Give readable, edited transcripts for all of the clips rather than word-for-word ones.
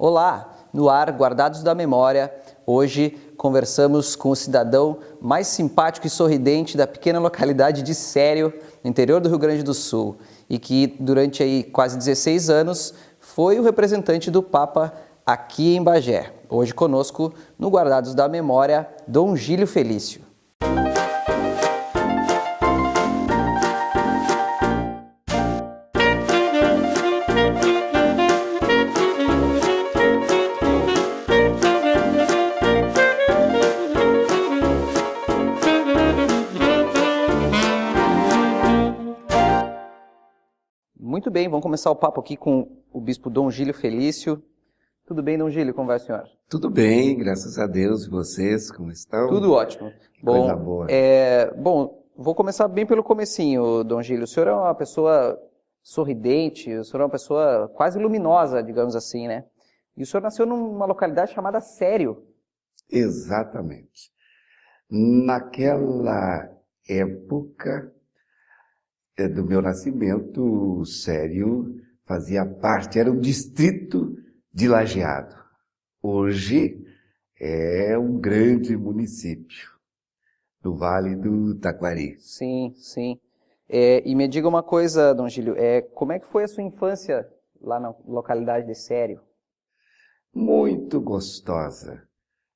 Olá, no ar Guardados da Memória. Hoje conversamos com o cidadão mais simpático e sorridente da pequena localidade de Sério, no interior do Rio Grande do Sul, e que durante quase 16 anos foi o representante do Papa aqui em Bagé. Hoje conosco, no Guardados da Memória, Dom Gílio Felício. Muito bem, vamos começar o papo aqui com o bispo Dom Gílio Felício. Tudo bem, Dom Gílio? Como vai, senhor? Tudo bem, graças a Deus. E vocês, como estão? Tudo ótimo. Coisa boa. Vou começar bem pelo comecinho, Dom Gílio. O senhor é uma pessoa sorridente, o senhor é uma pessoa quase luminosa, digamos assim, né? E o senhor nasceu numa localidade chamada Sério. Exatamente. Naquela época do meu nascimento, Sério fazia parte, era um distrito de Lajeado. Hoje é um grande município do Vale do Taquari. Sim, sim. E me diga uma coisa, Dom Gílio, como é que foi a sua infância lá na localidade de Sério? Muito gostosa.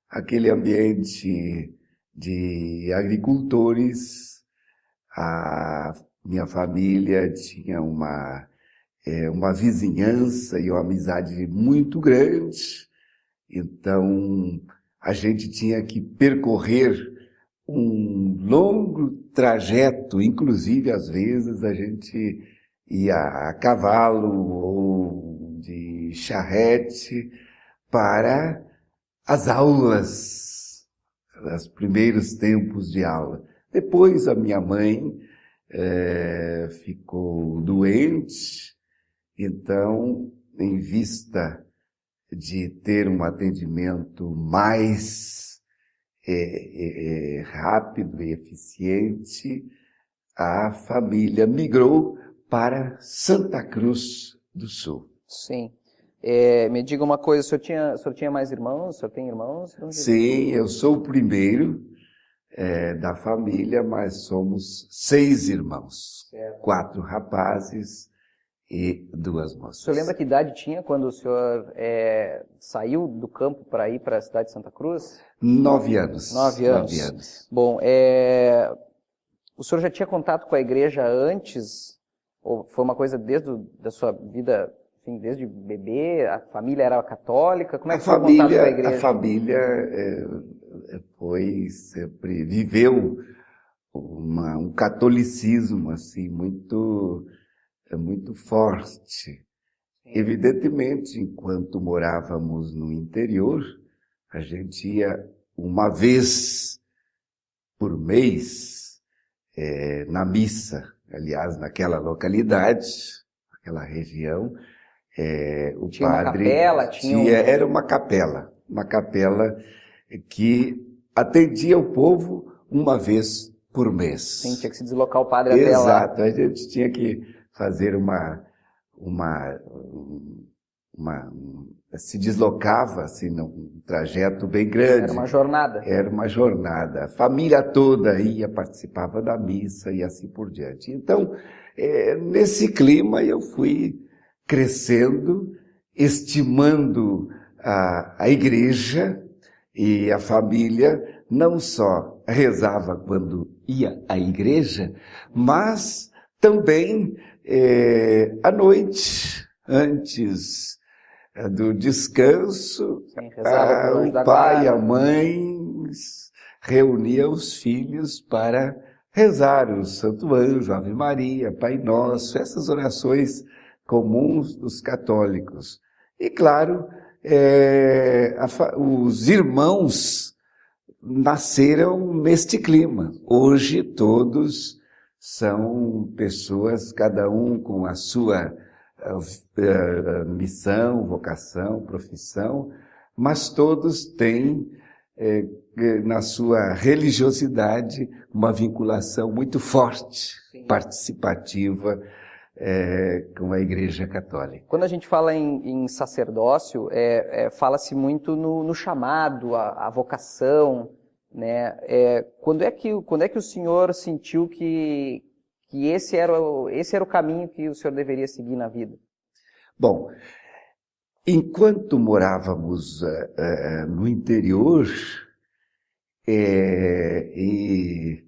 Aquele ambiente de agricultores, a minha família tinha uma vizinhança e uma amizade muito grande, então a gente tinha que percorrer um longo trajeto, inclusive às vezes a gente ia a cavalo ou de charrete para as aulas, os primeiros tempos de aula. Depois a minha mãe ficou doente, então, em vista de ter um atendimento mais rápido e eficiente, a família migrou para Santa Cruz do Sul. Sim. Me diga uma coisa, o senhor tinha mais irmãos? O senhor tem irmãos? Sim, eu sou o primeiro da família, mas somos 6 irmãos, certo. 4 rapazes e 2 moças. O senhor lembra que idade tinha quando o senhor saiu do campo para ir para a cidade de Santa Cruz? 9 anos. 9 anos. Bom, o senhor já tinha contato com a igreja antes? Ou foi uma coisa da sua vida, enfim, desde bebê? A família era católica? Como é que foi o contato com a igreja? A família viveu um catolicismo assim muito forte. Evidentemente, enquanto morávamos no interior, a gente ia uma vez por mês na missa. Aliás, naquela localidade, naquela região, o tinha padre... Uma capela? Era uma capela que atendia o povo uma vez por mês. Sim, tinha que se deslocar o padre até lá. Exato, a gente tinha que fazer se deslocava assim num trajeto bem grande. Era uma jornada. Era uma jornada. A família toda ia, participava da missa e assim por diante. Então, nesse clima eu fui crescendo, estimando a igreja, e a família não só rezava quando ia à igreja, mas também à noite, antes do descanso, o pai e a mãe reuniam os filhos para rezar o Santo Anjo, Ave Maria, Pai Nosso, essas orações comuns dos católicos. E claro, os irmãos nasceram neste clima. Hoje todos são pessoas, cada um com a sua missão, vocação, profissão, mas todos têm na sua religiosidade uma vinculação muito forte, sim, participativa com a Igreja Católica. Quando a gente fala em sacerdócio, fala-se muito no chamado, a vocação, né? Quando é que o senhor sentiu que esse era o caminho que o senhor deveria seguir na vida? Bom, enquanto morávamos no interior e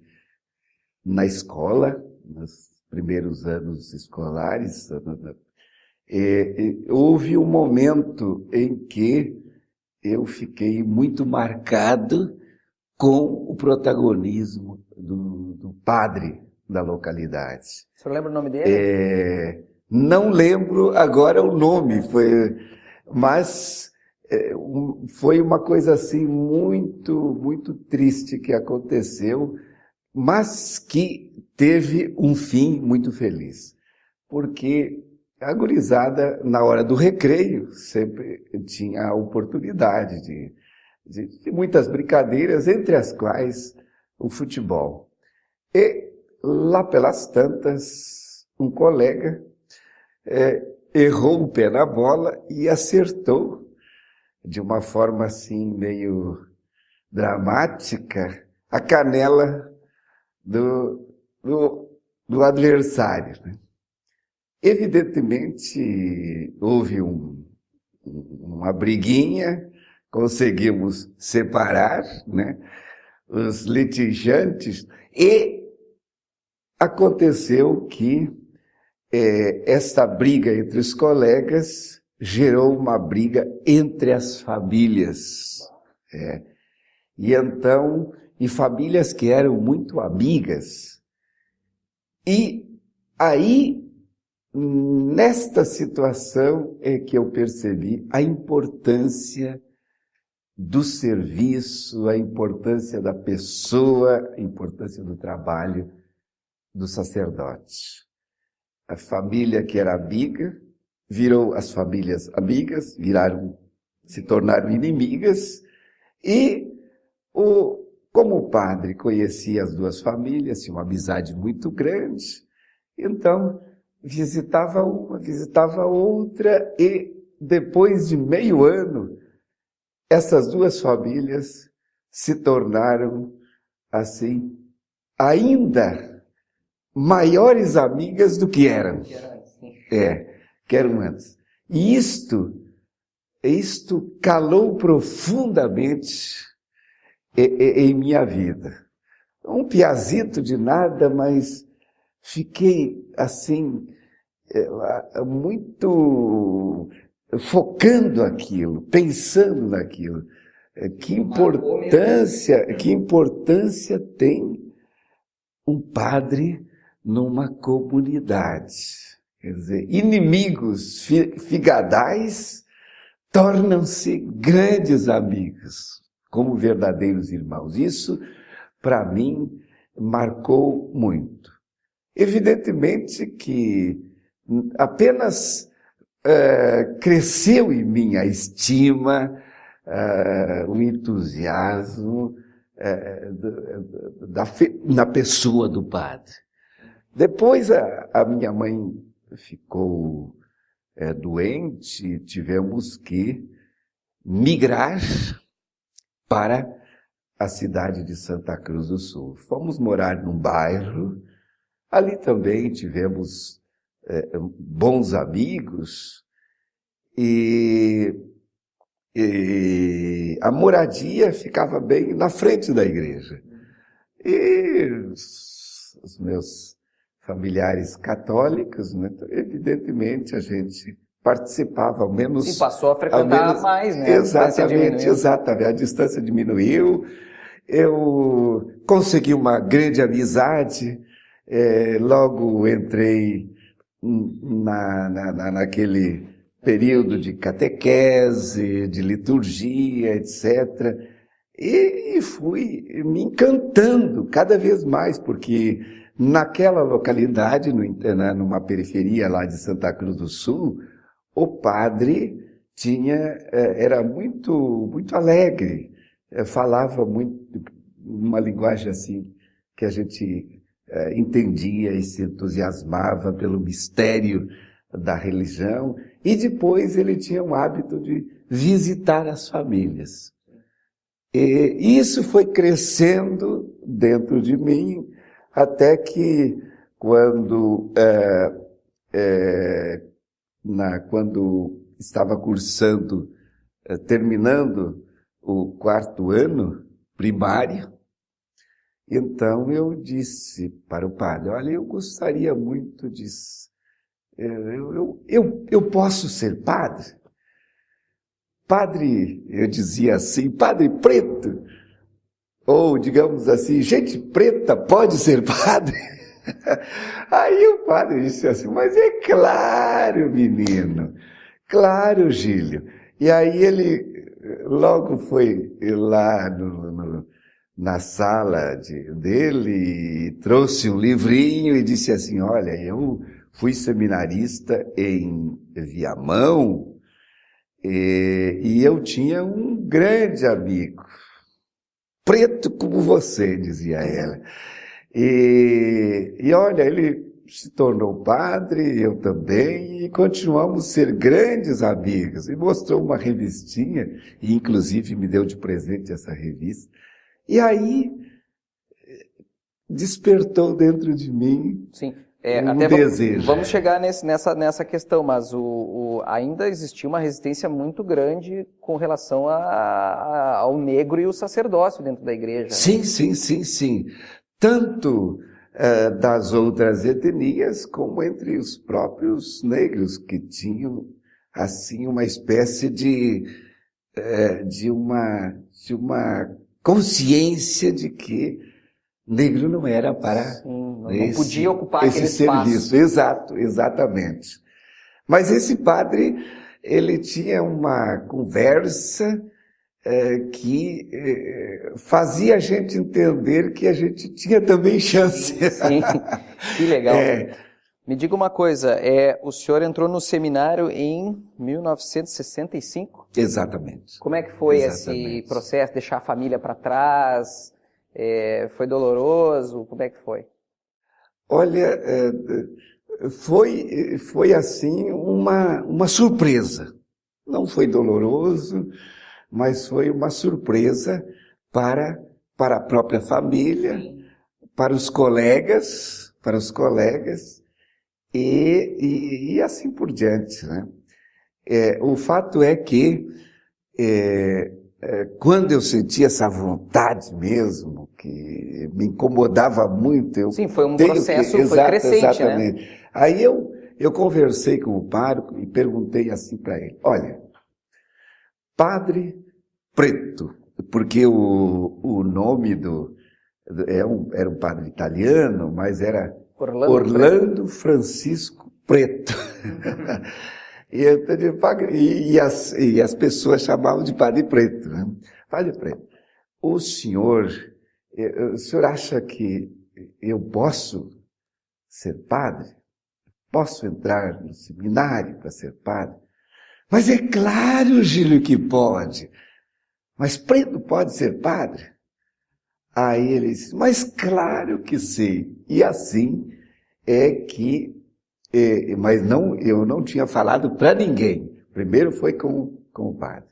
na escola, nos primeiros anos escolares, houve um momento em que eu fiquei muito marcado com o protagonismo do padre da localidade. O senhor lembra o nome dele? Não lembro agora o nome, mas foi uma coisa assim muito, muito triste que aconteceu, mas que teve um fim muito feliz. Porque a gurizada, na hora do recreio, sempre tinha a oportunidade de muitas brincadeiras, entre as quais o futebol. E lá pelas tantas, um colega errou o pé na bola e acertou, de uma forma assim meio dramática, a canela do adversário, né? Evidentemente, houve uma briguinha, conseguimos separar, né, os litigantes, e aconteceu que esta briga entre os colegas gerou uma briga entre as famílias. E então, e famílias que eram muito amigas. E aí, nesta situação é que eu percebi a importância do serviço, a importância da pessoa, a importância do trabalho do sacerdote. A família que era amiga virou as famílias amigas, se tornaram inimigas, e como o padre conhecia as duas famílias, tinha uma amizade muito grande, então visitava uma, visitava outra, e depois de meio ano, essas duas famílias se tornaram, assim, ainda maiores amigas do que eram. Que eram antes. E isto calou profundamente em minha vida. Um piazito de nada, mas fiquei, assim, muito focando aquilo, pensando naquilo. Que importância tem um padre numa comunidade? Quer dizer, inimigos figadais tornam-se grandes amigos, como verdadeiros irmãos. Isso, para mim, marcou muito. Evidentemente que apenas cresceu em mim a estima, o entusiasmo na pessoa do padre. Depois a minha mãe ficou doente e tivemos que migrar para a cidade de Santa Cruz do Sul. Fomos morar num bairro, ali também tivemos bons amigos e a moradia ficava bem na frente da igreja. E os meus familiares católicos, né, evidentemente a gente participava, ao menos... Sim, passou a frequentar mais, né? Exatamente, a distância diminuiu. Eu consegui uma grande amizade, logo entrei naquele período de catequese, de liturgia, etc. E fui me encantando cada vez mais, porque naquela localidade, numa periferia lá de Santa Cruz do Sul, o padre era muito, muito alegre, falava muito uma linguagem assim que a gente entendia e se entusiasmava pelo mistério da religião, e depois ele tinha o hábito de visitar as famílias. E isso foi crescendo dentro de mim, até que quando estava cursando, terminando o 4º ano primário, então eu disse para o padre, olha, eu gostaria muito de... Eu posso ser padre? Padre, eu dizia assim, padre preto, ou digamos assim, gente preta pode ser padre? Aí o padre disse assim, mas é claro, menino, claro, Gílio. E aí ele logo foi lá na sala dele e trouxe um livrinho e disse assim, olha, eu fui seminarista em Viamão e eu tinha um grande amigo, preto como você, dizia ela. E olha, ele se tornou padre, eu também, e continuamos a ser grandes amigos. E mostrou uma revistinha, e inclusive me deu de presente essa revista. E aí despertou dentro de mim até desejo. Vamos chegar nessa questão, mas ainda existia uma resistência muito grande com relação ao negro e o sacerdócio dentro da igreja. Sim, sim, sim, sim. Tanto das outras etnias, como entre os próprios negros, que tinham, assim, uma espécie de uma consciência de que negro não era para não podia ocupar aquele serviço. espaço. Exato, exatamente. Mas esse padre, ele tinha uma conversa que fazia a gente entender que a gente tinha também chance. Sim, que legal. Me diga uma coisa, o senhor entrou no seminário em 1965? Exatamente. Como é que foi esse processo, deixar a família para trás? Foi doloroso? Como é que foi? Olha, foi assim uma surpresa. Não foi doloroso, mas foi uma surpresa para a própria família, para os colegas e assim por diante, né? O fato é que quando eu senti essa vontade mesmo, que me incomodava muito... Sim, foi um processo, foi crescente, exatamente, né? Aí eu conversei com o pároco e perguntei assim para ele, olha, Padre Preto, porque o nome era um padre italiano, mas era Orlando Francisco Preto. E as pessoas chamavam de Padre Preto, né? Padre Preto, o senhor acha que eu posso ser padre? Posso entrar no seminário para ser padre? Mas é claro, Gílio, que pode. Mas preto pode ser padre? Aí ele disse, mas claro que sei. E assim é que... mas eu não tinha falado para ninguém. Primeiro foi com o padre.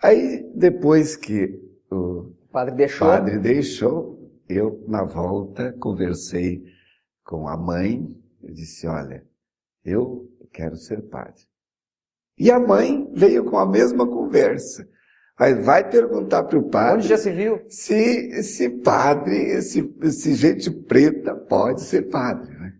Aí, depois que o padre deixou, eu, na volta, conversei com a mãe. Eu disse, olha, eu quero ser padre. E a mãe veio com a mesma conversa. Mas vai perguntar para o padre... Onde já se viu? Se padre, se gente preta pode ser padre, né?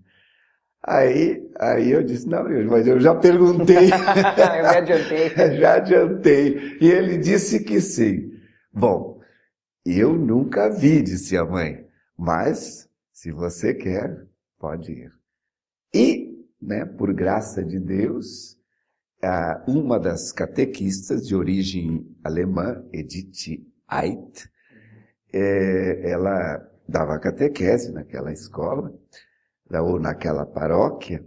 Aí eu disse, não, mas eu já perguntei. Eu me adiantei. Já adiantei. E ele disse que sim. Bom, eu nunca vi, disse a mãe, mas se você quer, pode ir. E, né, por graça de Deus, uma das catequistas de origem alemã, Edith Ait, ela dava catequese naquela escola, ou naquela paróquia,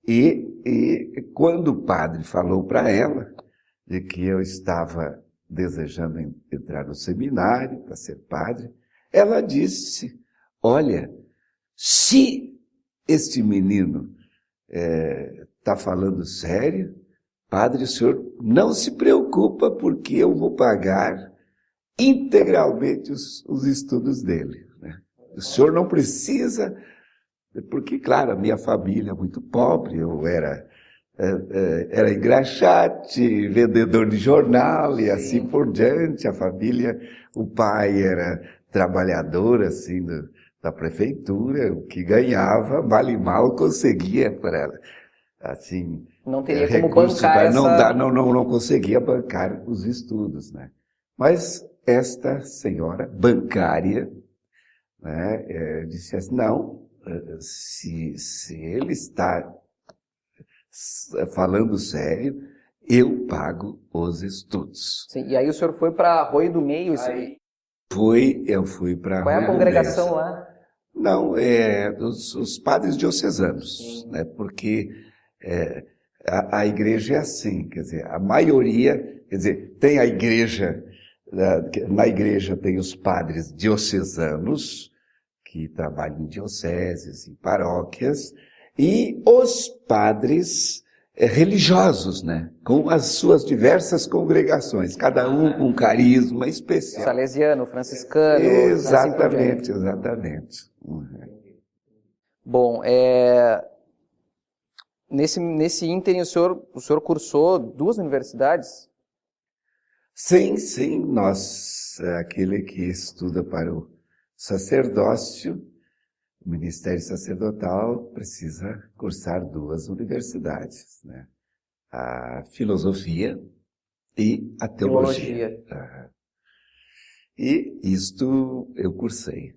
e quando o padre falou para ela de que eu estava desejando entrar no seminário para ser padre, ela disse, olha, se este menino está falando sério, padre, o senhor não se preocupa porque eu vou pagar integralmente os estudos dele, né? O senhor não precisa, porque, claro, a minha família é muito pobre, eu era engraxate, vendedor de jornal e assim por diante. A família, o pai era trabalhador, assim, da prefeitura, o que ganhava, mal e mal conseguia para ela, assim, não teria como recursos, bancar não conseguia bancar os estudos, né? Mas esta senhora bancária, né, disse assim, não, se ele está falando sério, eu pago os estudos. Sim, e aí o senhor foi para Arroio do Meio? Eu fui para Qual é a congregação lá? Não, os padres diocesanos, né? Porque a igreja é assim, quer dizer, a maioria, quer dizer, tem a igreja, na igreja tem os padres diocesanos, que trabalham em dioceses, em paróquias, e os padres religiosos, né? Com as suas diversas congregações, cada um com um carisma especial. Salesiano, franciscano. Exatamente, assim exatamente. Bom, nesse ínterim o senhor cursou 2 universidades? Sim, aquele que estuda para o sacerdócio, o ministério sacerdotal, precisa cursar 2 universidades, né? A filosofia e a teologia. E isto eu cursei.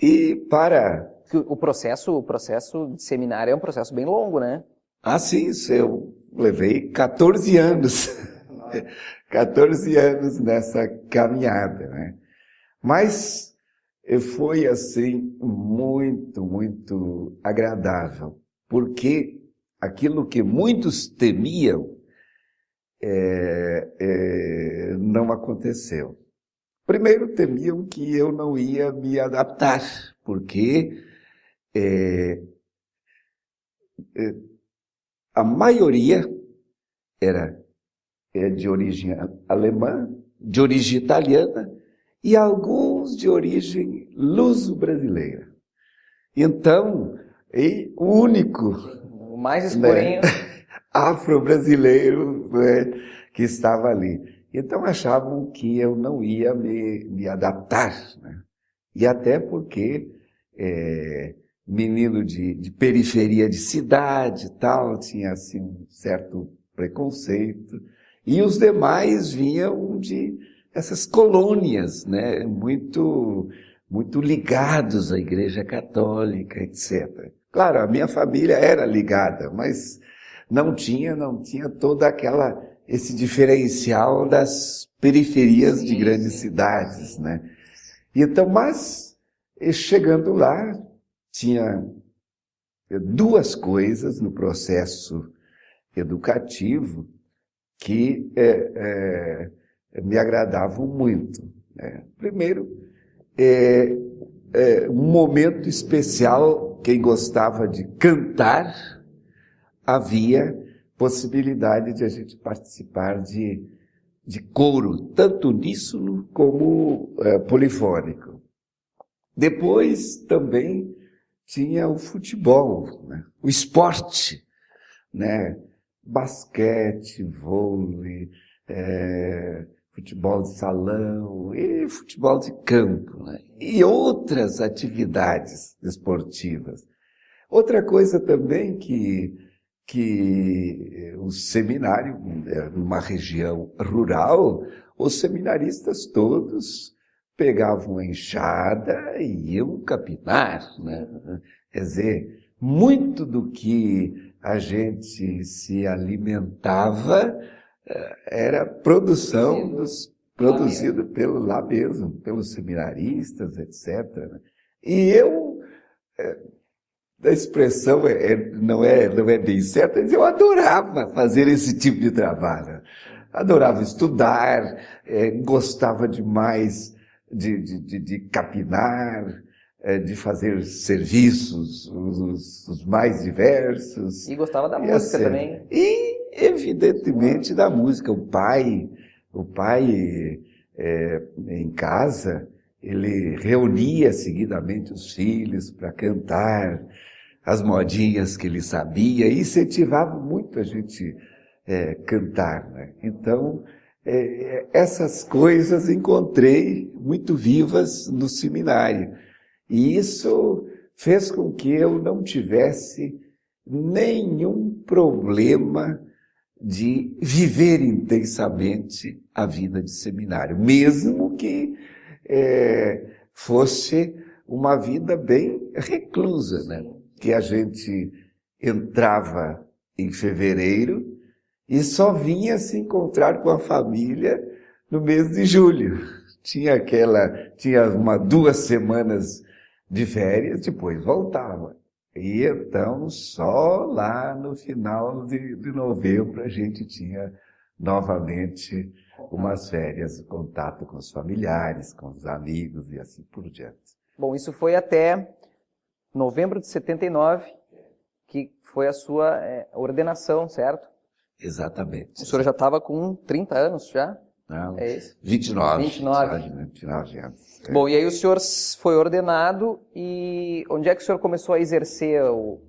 E para... O processo de seminário é um processo bem longo, né? Sim, eu levei 14 anos. 14 anos nessa caminhada, né? Mas foi, assim, muito, muito agradável, porque aquilo que muitos temiam não aconteceu. Primeiro, temiam que eu não ia me adaptar, porque a maioria era de origem alemã, de origem italiana, e alguns de origem luso-brasileira. Então, o único... O mais escurinho... afro-brasileiro, né, que estava ali. Então, achavam que eu não ia me adaptar, né? E até porque menino de periferia de cidade e tal, tinha assim, um certo preconceito. E os demais vinham de essas colônias, né, muito ligados à Igreja Católica, etc. Claro, a minha família era ligada, mas não tinha toda esse diferencial das periferias de grandes cidades, né? Então, mas chegando lá, tinha 2 coisas no processo educativo que me agradavam muito, né? Primeiro, um momento especial, quem gostava de cantar, havia possibilidade de a gente participar de coro, tanto uníssono como polifônico. Depois também tinha o futebol, né? O esporte, né? Basquete, vôlei, futebol de salão e futebol de campo, né? E outras atividades esportivas. Outra coisa também que o seminário, numa região rural, os seminaristas todos pegavam a enxada e iam capinar, né? Quer dizer, muito do que a gente se alimentava era produzido lá mesmo, pelos seminaristas, etc. E eu, a expressão não é bem certa, mas eu adorava fazer esse tipo de trabalho. Adorava estudar, gostava demais de capinar, de fazer serviços, os mais diversos. E gostava da música também. E, evidentemente, da música. O pai em casa, ele reunia seguidamente os filhos para cantar as modinhas que ele sabia e incentivava muito a gente cantar, né? Então, essas coisas encontrei muito vivas no seminário. E isso fez com que eu não tivesse nenhum problema de viver intensamente a vida de seminário, mesmo que fosse uma vida bem reclusa, né? Que a gente entrava em fevereiro e só vinha se encontrar com a família no mês de julho. Tinha 2 semanas de férias, depois voltava. E então, só lá no final de novembro, a gente tinha novamente umas férias, contato com os familiares, com os amigos e assim por diante. Bom, isso foi até novembro de 79, que foi a sua ordenação, certo? Exatamente. O senhor já estava com 30 anos já? Não, É isso? 29. 29 anos. Bom, e aí o senhor foi ordenado e onde é que o senhor começou a exercer o...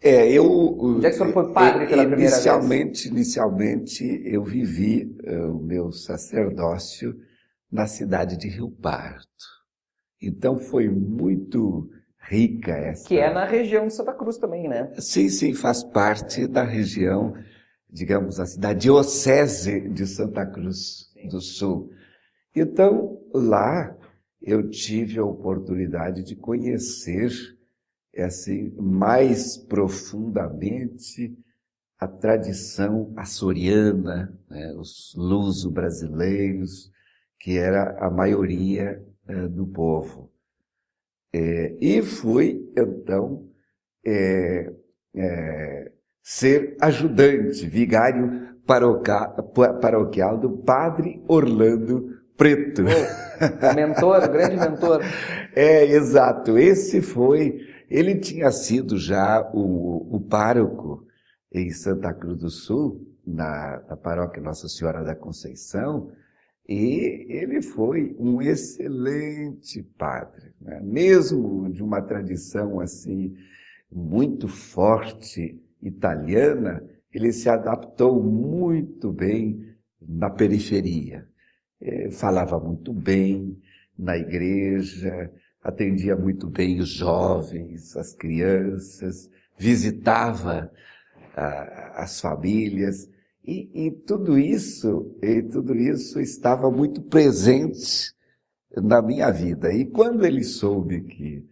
Onde é que o senhor foi padre pela primeira vez? Inicialmente, eu vivi o meu sacerdócio na cidade de Rio Pardo. Então, foi muito rica essa... Que é na região de Santa Cruz também, né? Sim, faz parte da região, digamos assim, da diocese de Santa Cruz do Sul. Então, lá eu tive a oportunidade de conhecer assim, mais profundamente a tradição açoriana, né, os luso-brasileiros, que era a maioria do povo. E fui, então, ser ajudante, vigário paroquial do padre Orlando Preto. O mentor, o grande mentor. Exato. Ele tinha sido já o pároco em Santa Cruz do Sul, na paróquia Nossa Senhora da Conceição, e ele foi um excelente padre, né? Mesmo de uma tradição assim muito forte italiana, ele se adaptou muito bem na periferia. Falava muito bem na igreja, atendia muito bem os jovens, as crianças, visitava as famílias, e tudo isso estava muito presente na minha vida. E quando ele soube que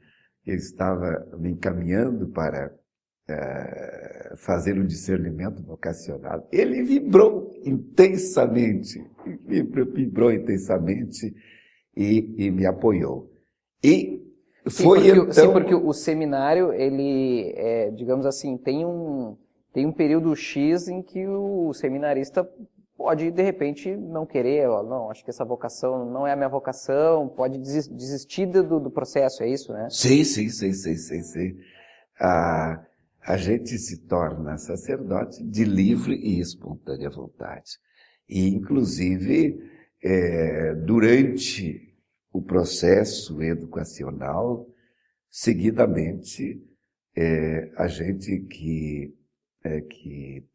eu estava me encaminhando para fazer o discernimento vocacional, ele vibrou intensamente e me apoiou. E foi porque o seminário, ele, digamos assim, tem um período X em que o seminarista pode, de repente, não querer, não, acho que essa vocação não é a minha vocação, pode desistir do processo, é isso, né? Sim. A gente se torna sacerdote de livre e espontânea vontade. E, inclusive, durante o processo educacional, seguidamente, a gente que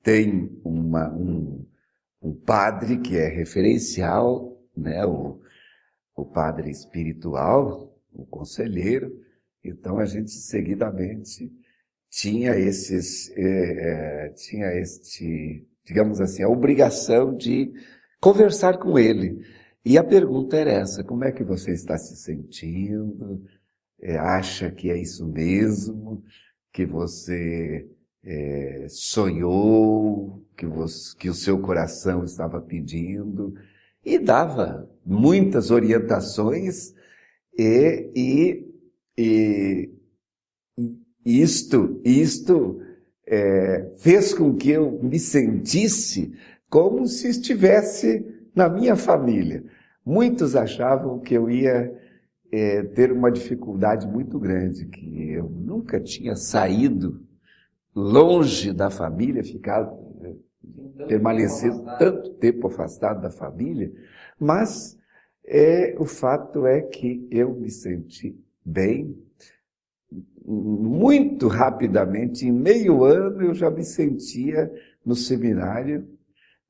tem um padre que é referencial, né, o padre espiritual, o conselheiro, então a gente seguidamente tinha digamos assim, a obrigação de conversar com ele. E a pergunta era essa: como é que você está se sentindo? Acha que é isso mesmo? Que você sonhou? Que o seu coração estava pedindo? E dava muitas orientações e isto fez com que eu me sentisse como se estivesse na minha família. Muitos achavam que eu ia ter uma dificuldade muito grande, que eu nunca tinha saído longe da família, permanecido tanto tempo afastado da família, mas o fato é que eu me senti bem. Muito rapidamente, em meio ano, eu já me sentia no seminário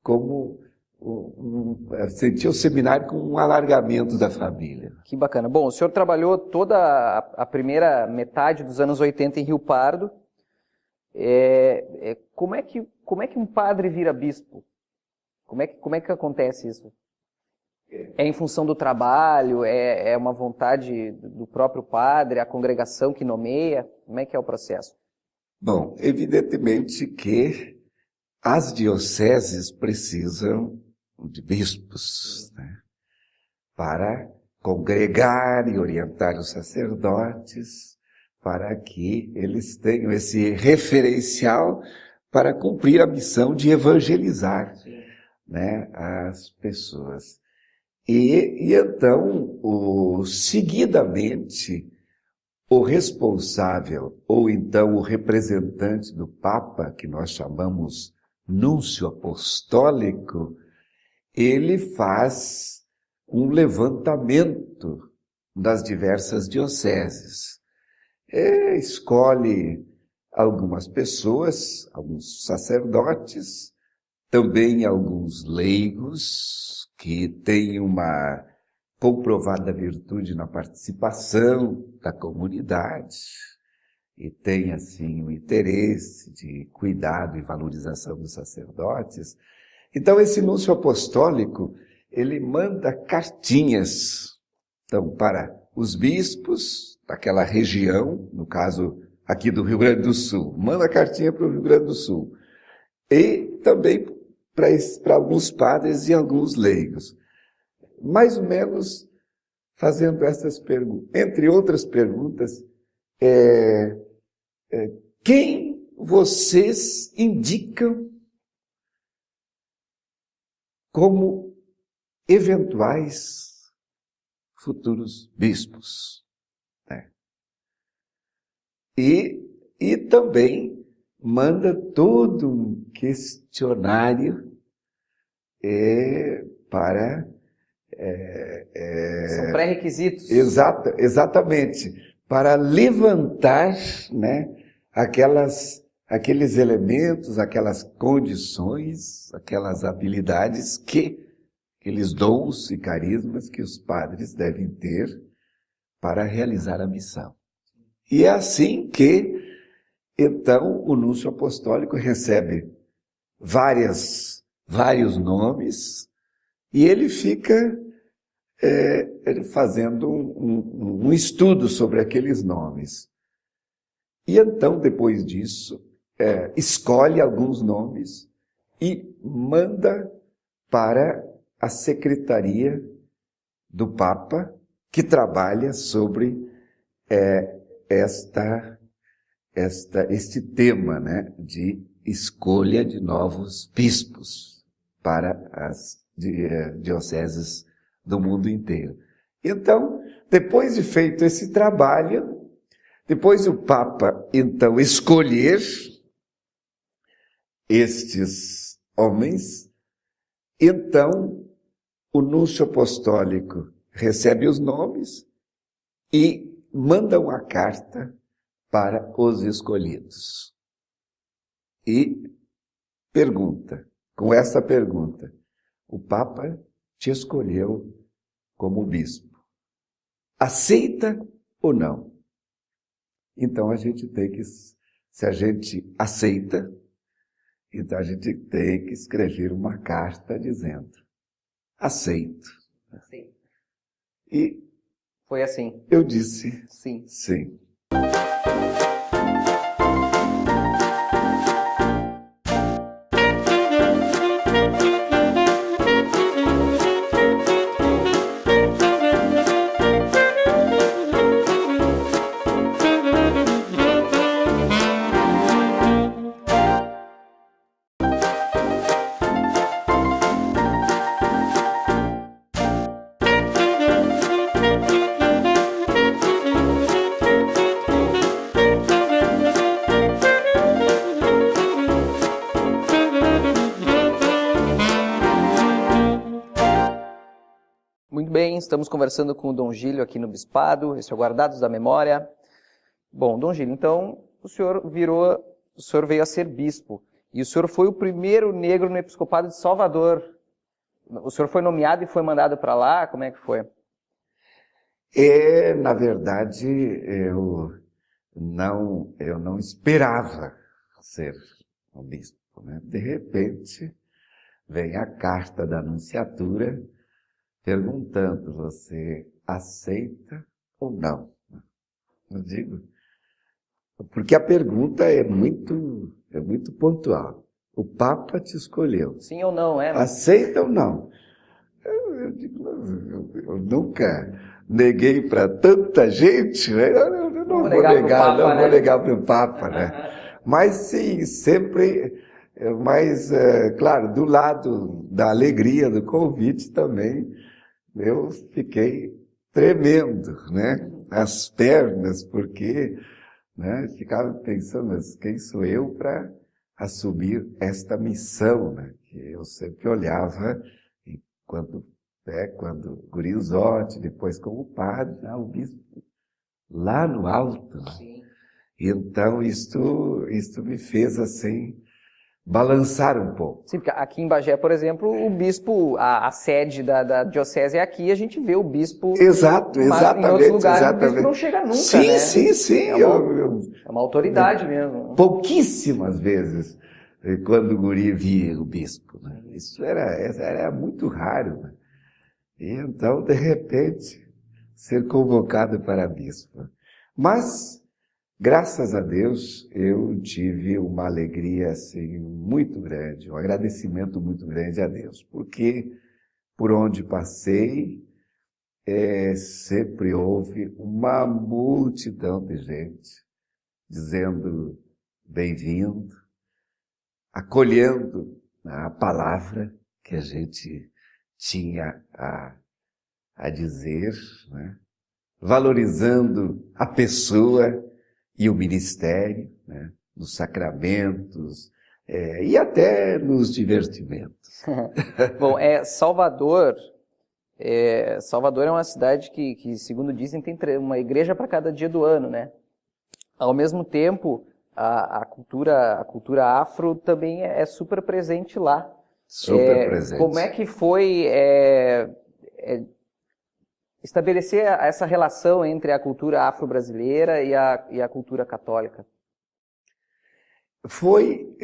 como sentia o seminário como um alargamento da família. Que bacana. Bom, o senhor trabalhou toda a primeira metade dos anos 80 em Rio Pardo. Como é que um padre vira bispo? Como é que acontece isso? É em função do trabalho? É uma vontade do próprio padre, a congregação que nomeia? Como é que é o processo? Bom, evidentemente que as dioceses precisam de bispos, né, para congregar e orientar os sacerdotes, para que eles tenham esse referencial para cumprir a missão de evangelizar, né, as pessoas. E então, seguidamente, o responsável, ou então o representante do Papa, que nós chamamos núncio apostólico, ele faz um levantamento das diversas dioceses. Escolhe algumas pessoas, alguns sacerdotes, também alguns leigos, que têm uma comprovada virtude na participação da comunidade e têm, assim, o interesse de cuidado e valorização dos sacerdotes. Então, esse núncio apostólico, ele manda cartinhas, então, para os bispos daquela região, no caso aqui do Rio Grande do Sul, manda cartinha para o Rio Grande do Sul, e também para alguns padres e alguns leigos. Mais ou menos fazendo essas perguntas. Entre outras perguntas, quem vocês indicam como eventuais futuros bispos? E também manda todo um questionário para... São pré-requisitos. Exatamente. Para levantar, né, aqueles elementos, aquelas condições, aquelas habilidades aqueles dons e carismas que os padres devem ter para realizar a missão. E é assim que, então, o núncio apostólico recebe vários nomes e ele fica fazendo um estudo sobre aqueles nomes. E então, depois disso, escolhe alguns nomes e manda para a secretaria do Papa, que trabalha sobre este tema, né, de escolha de novos bispos para as dioceses do mundo inteiro. Então, depois de feito esse trabalho, depois o Papa, então, escolher estes homens, então o núncio apostólico recebe os nomes e manda uma carta para os escolhidos. E pergunta, com essa pergunta, o Papa te escolheu como bispo. Aceita ou não? Então a gente tem que, se a gente aceita, então a gente tem que escrever uma carta dizendo: aceito. Aceito. E foi assim. Eu disse sim. Sim. Muito bem, estamos conversando com o Dom Gílio aqui no Bispado, esse é o Guardados da Memória. Bom, Dom Gílio, então o senhor veio a ser bispo, e o senhor foi o primeiro negro no episcopado de Salvador. O senhor foi nomeado e foi mandado para lá, como é que foi? Na verdade, eu não esperava ser um bispo, né? De repente, vem a carta da nunciatura perguntando: você aceita ou não? Eu digo, porque a pergunta é muito pontual. O Papa te escolheu. Sim ou não, é? Aceita ou não? Eu digo, eu nunca neguei para tanta gente, né? Eu não vou negar para o Papa, né? Mas sim, sempre, mas, claro, do lado da alegria do convite também, eu fiquei tremendo, né? As pernas, porque, né, ficava pensando, mas quem sou eu para assumir esta missão, né? Que eu sempre olhava quando gurizote, depois como padre, o bispo lá no alto. Sim. Então, isto me fez, assim, balançar um pouco. Sim, porque aqui em Bagé, por exemplo, o bispo, a sede da diocese é aqui, a gente vê o bispo... Exato, exatamente. Em outros lugares exatamente. O bispo não chega nunca, sim, né? Sim. É uma autoridade mesmo. Pouquíssimas vezes, quando o guri via o bispo, né? Isso era muito raro, né? E então, de repente, ser convocado para bispo. Mas, graças a Deus, eu tive uma alegria assim, muito grande, um agradecimento muito grande a Deus, porque por onde passei, sempre houve uma multidão de gente dizendo bem-vindo, acolhendo a palavra que a gente tinha a dizer, né? Valorizando a pessoa e o ministério, né? Nos sacramentos e até nos divertimentos. Bom, Salvador é uma cidade que, segundo dizem, tem uma igreja para cada dia do ano, né? Ao mesmo tempo, a cultura afro também é super presente lá. Super presente. Como é que foi estabelecer essa relação entre a cultura afro-brasileira e a cultura católica? Foi,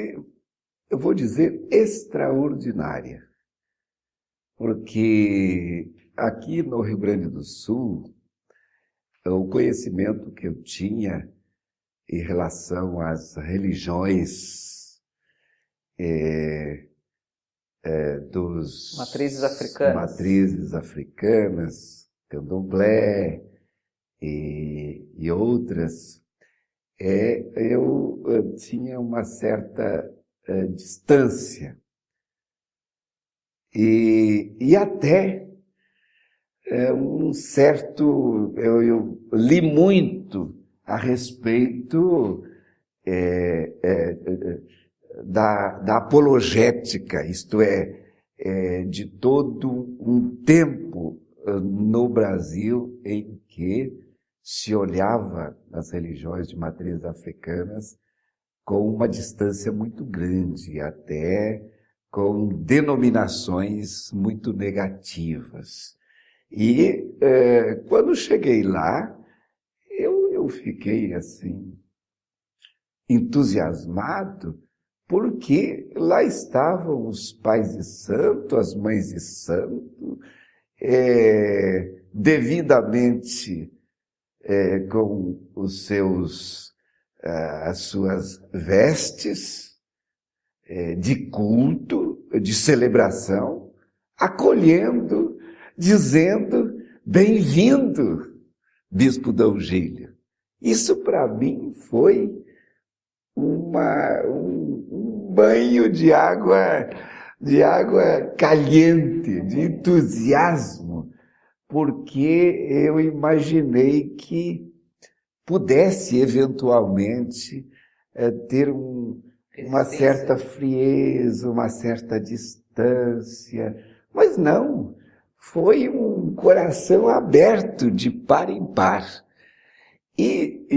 eu vou dizer, extraordinária. Porque aqui no Rio Grande do Sul, o conhecimento que eu tinha em relação às religiões dos matrizes africanas, candomblé e outras, eu tinha uma certa distância e até um certo, eu li muito a respeito da apologética, isto de todo um tempo no Brasil em que se olhava as religiões de matrizes africanas com uma distância muito grande, até com denominações muito negativas. E quando cheguei lá, eu fiquei assim entusiasmado, porque lá estavam os pais de santo, as mães de santo, devidamente com as suas vestes de culto, de celebração, acolhendo, dizendo, bem-vindo, Bispo Dom Gílio. Isso para mim foi um banho de água caliente, de entusiasmo, porque eu imaginei que pudesse eventualmente ter uma certa frieza, uma certa distância, mas não, foi um coração aberto de par em par. E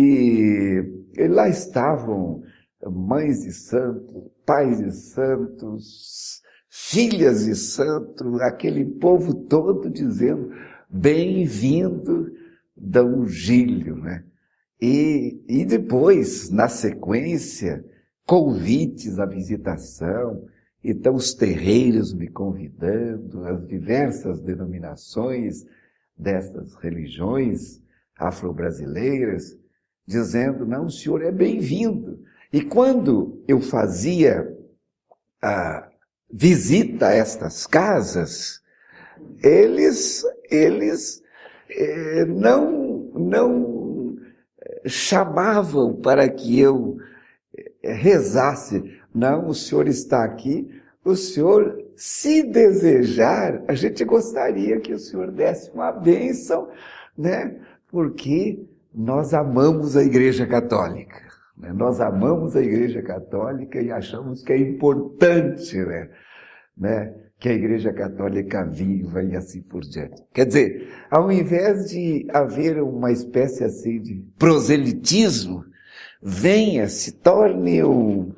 lá estavam mães de santos, pais de santos, filhas de santos, aquele povo todo dizendo, bem-vindo, Dom Gílio, né? E depois, na sequência, convites à visitação, então os terreiros me convidando, as diversas denominações dessas religiões afro-brasileiras, dizendo, não, o senhor é bem-vindo. E quando eu fazia a visita a estas casas, eles não chamavam para que eu rezasse. Não, o senhor está aqui, o senhor, se desejar, a gente gostaria que o senhor desse uma bênção, né? Porque nós amamos a Igreja Católica. Né? Nós amamos a Igreja Católica e achamos que é importante, né? Que a Igreja Católica viva e assim por diante. Quer dizer, ao invés de haver uma espécie assim de proselitismo, venha, se torne um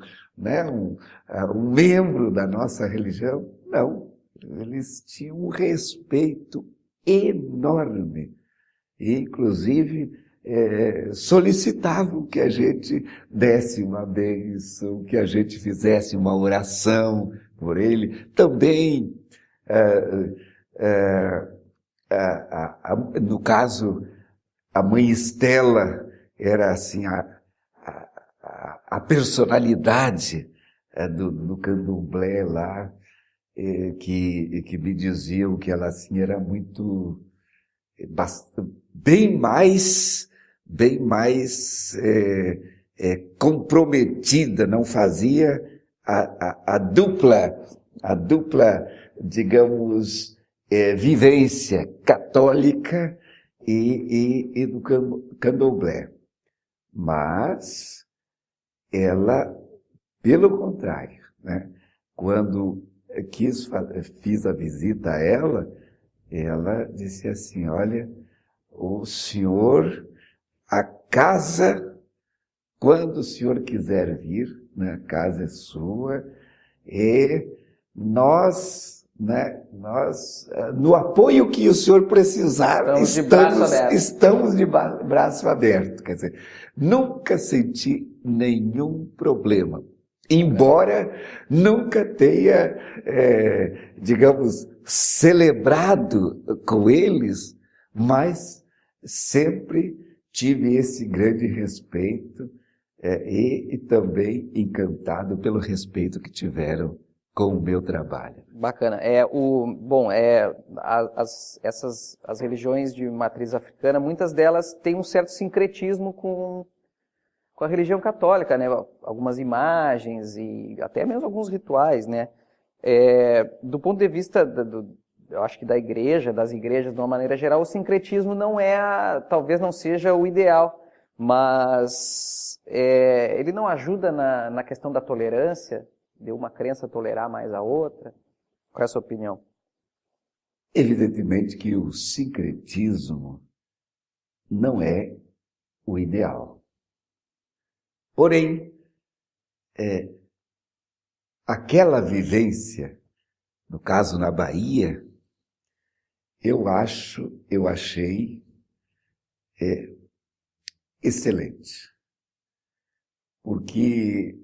membro da nossa religião. Não, eles tinham um respeito enorme. E, inclusive, solicitavam que a gente desse uma bênção, que a gente fizesse uma oração por ele. Também, no caso, a mãe Estela era assim a personalidade do candomblé lá, que me diziam que ela assim era muito, bem mais comprometida, não fazia a dupla, digamos, vivência católica e do candomblé. Mas ela, pelo contrário, né, quando fiz a visita a ela disse assim, olha, o senhor, a casa, quando o senhor quiser vir, né, a casa é sua, e nós, no apoio que o senhor precisar, estamos de braço aberto. Quer dizer, nunca senti nenhum problema. Embora nunca tenha, digamos, celebrado com eles, mas sempre tive esse grande respeito e também encantado pelo respeito que tiveram com o meu trabalho. Bacana. As religiões de matriz africana, muitas delas têm um certo sincretismo com a religião católica, né? Algumas imagens e até mesmo alguns rituais, né? Do ponto de vista eu acho que das igrejas de uma maneira geral, o sincretismo talvez não seja o ideal, mas ele não ajuda na questão da tolerância, de uma crença tolerar mais a outra. Qual é a sua opinião? Evidentemente que o sincretismo não é o ideal. Porém, aquela vivência, no caso na Bahia, eu achei excelente. Porque,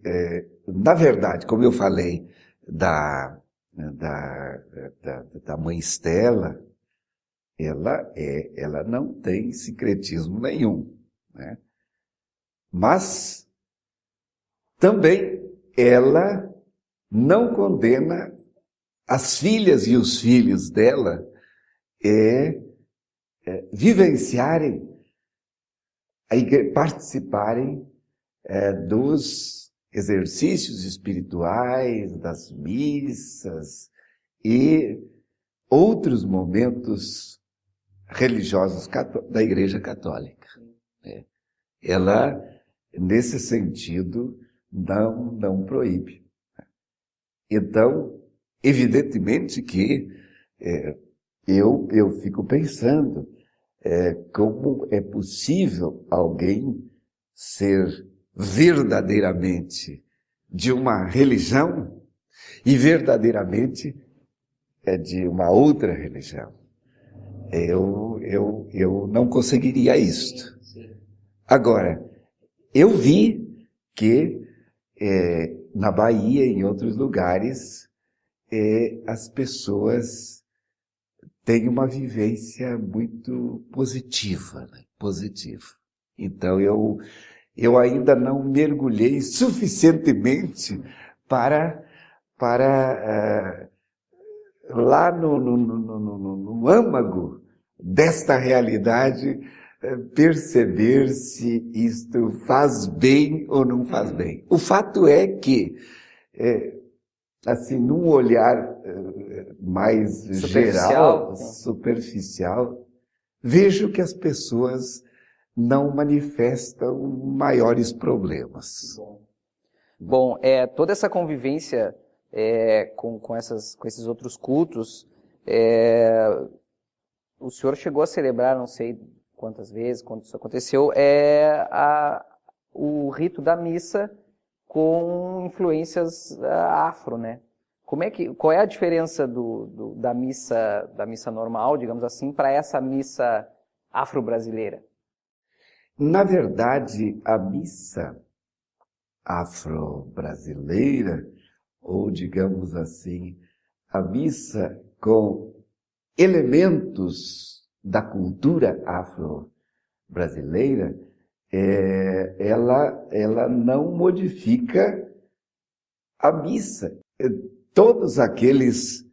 na verdade, como eu falei da mãe Estela, ela não tem sincretismo nenhum, né? Mas também ela não condena as filhas e os filhos dela vivenciarem, participarem dos exercícios espirituais, das missas e outros momentos religiosos da Igreja Católica. Ela, nesse sentido, não proíbe. Então, evidentemente que eu fico pensando como é possível alguém ser verdadeiramente de uma religião e verdadeiramente de uma outra religião. Eu não conseguiria isto. Agora, eu vi que na Bahia e em outros lugares as pessoas têm uma vivência muito positiva, né? Positiva. Então eu ainda não mergulhei suficientemente para lá no âmago desta realidade perceber se isto faz bem ou não faz bem. O fato é que, assim, num olhar mais geral, superficial, vejo que as pessoas não manifestam maiores problemas. Bom, toda essa convivência com esses outros cultos, o senhor chegou a celebrar, não sei quantas vezes, quando isso aconteceu, o rito da missa com influências afro, né? Qual é a diferença da missa normal, digamos assim, para essa missa afro-brasileira? Na verdade, a missa afro-brasileira, ou digamos assim, a missa com elementos da cultura afro-brasileira, ela não modifica a missa. Todos aqueles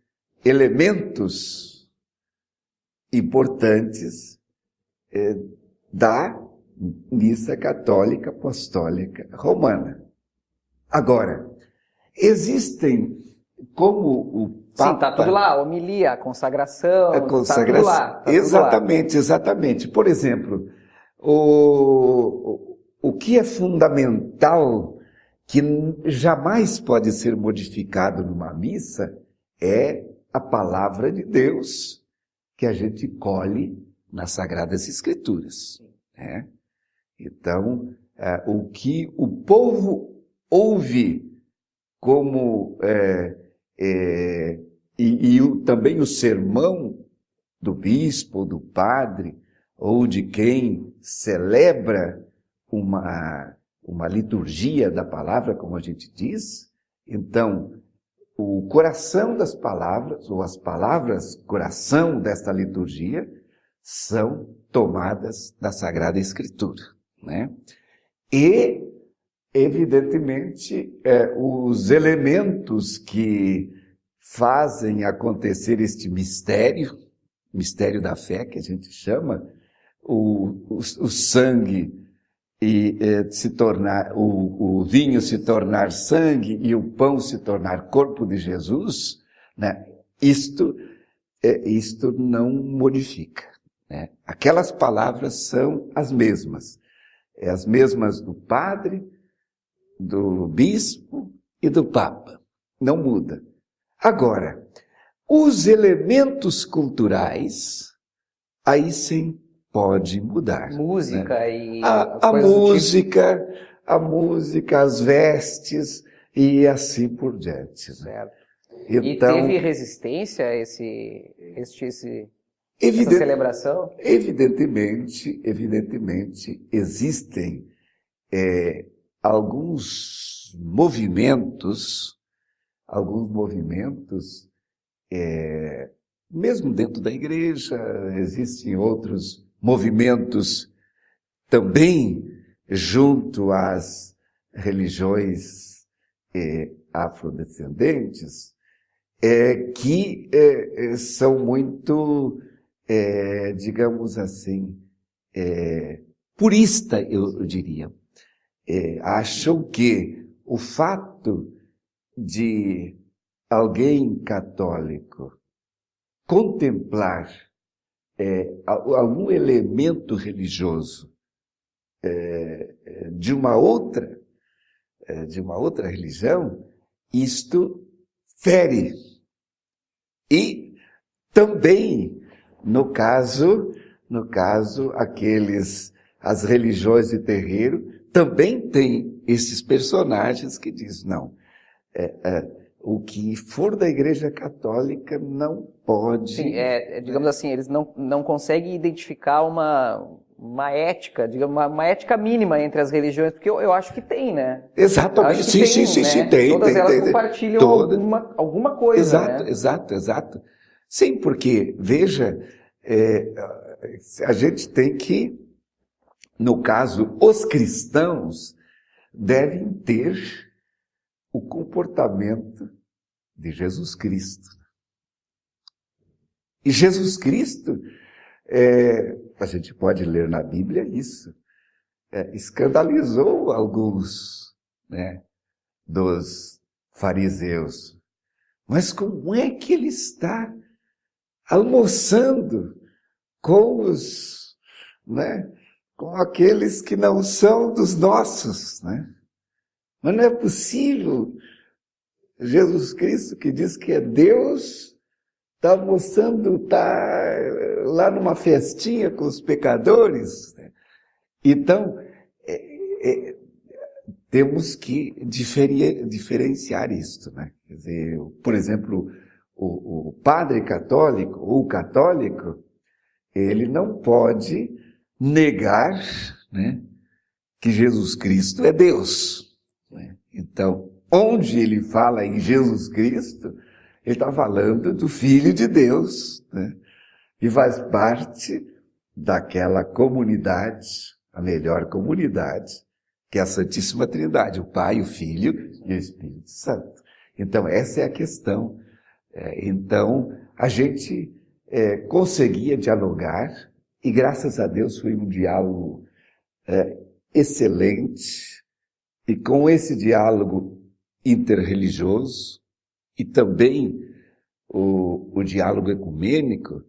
elementos importantes da missa católica apostólica romana. Agora, existem, como o Papa... Sim, está tudo lá, a homilia, a consagração, está tudo lá. Tá exatamente, tudo lá. exatamente. Por exemplo, o que é fundamental, que jamais pode ser modificado numa missa, é a palavra de Deus que a gente colhe nas Sagradas Escrituras. Né? Então, o que o povo ouve como também o sermão do bispo, do padre, ou de quem celebra uma liturgia da palavra, como a gente diz. Então, o coração das palavras, ou as palavras coração desta liturgia, são tomadas da Sagrada Escritura, né? E, evidentemente, os elementos que fazem acontecer este mistério da fé, que a gente chama, o sangue se tornar, o vinho se tornar sangue e o pão se tornar corpo de Jesus, né? Isto não modifica, né? Aquelas palavras são as mesmas do padre, do bispo e do papa. Não muda. Agora, os elementos culturais, aí sim pode mudar. Música, né? E a música, as vestes e assim por diante. Certo. Então, e teve resistência a essa celebração? Evidentemente, existem alguns movimentos, mesmo dentro da igreja, existem outros movimentos também junto às religiões afrodescendentes, que são muito, digamos assim, purista, eu diria. Acham que o fato de alguém católico contemplar algum elemento religioso de uma outra religião, isto fere. E também No caso, as religiões de terreiro também têm esses personagens que dizem, não, o que for da Igreja Católica não pode... Sim, digamos assim, eles não conseguem identificar uma ética, digamos, uma ética mínima entre as religiões, porque eu acho que tem, né? Exatamente, sim, tem. Todas elas compartilham alguma coisa, Exato. Sim, porque, veja, a gente tem que, no caso, os cristãos devem ter o comportamento de Jesus Cristo. E Jesus Cristo, a gente pode ler na Bíblia isso, escandalizou alguns, né, dos fariseus. Mas como é que ele está almoçando com com aqueles que não são dos nossos, né? Mas não é possível. Jesus Cristo, que diz que é Deus, está almoçando, está lá numa festinha com os pecadores. Né? Então, temos que diferenciar isso. Né? Quer dizer, por exemplo, o padre católico, ou católico, ele não pode negar, né, que Jesus Cristo é Deus. Né? Então, onde ele fala em Jesus Cristo, ele está falando do Filho de Deus, né? E faz parte daquela comunidade, a melhor comunidade, que é a Santíssima Trindade, o Pai, o Filho e o Espírito Santo. Então, essa é a questão. Então, a gente conseguia dialogar, e graças a Deus foi um diálogo excelente, e com esse diálogo interreligioso, e também o diálogo ecumênico,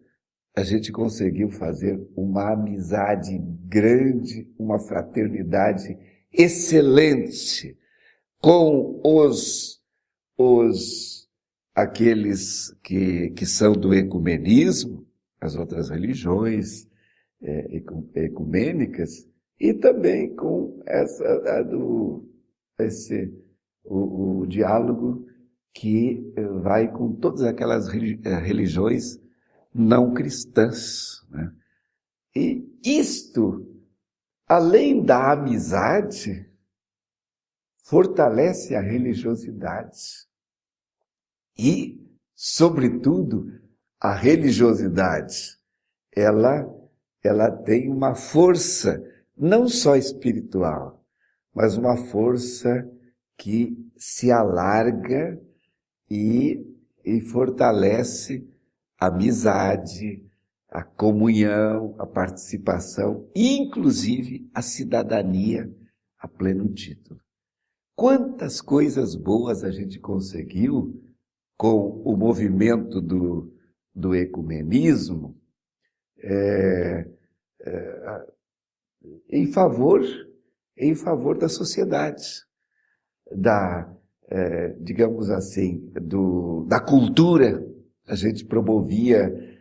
a gente conseguiu fazer uma amizade grande, uma fraternidade excelente com aqueles que são do ecumenismo, as outras religiões ecumênicas, e também com o diálogo que vai com todas aquelas religiões não cristãs. Né? E isto, além da amizade, fortalece a religiosidade. E, sobretudo, a religiosidade, ela tem uma força, não só espiritual, mas uma força que se alarga e fortalece a amizade, a comunhão, a participação, e inclusive a cidadania a pleno título. Quantas coisas boas a gente conseguiu com o movimento do ecumenismo em favor da sociedade, digamos assim, da cultura. A gente promovia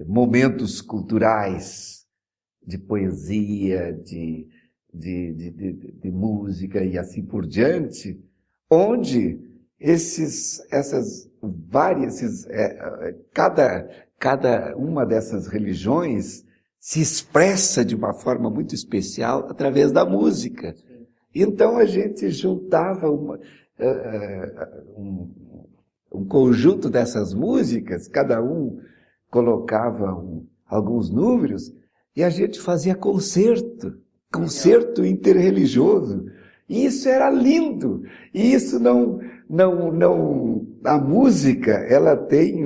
momentos culturais de poesia, de música e assim por diante, onde cada uma dessas religiões se expressa de uma forma muito especial através da música. Então a gente juntava um conjunto dessas músicas, cada um colocava alguns números, e a gente fazia concerto interreligioso. E isso era lindo. E isso a música, ela tem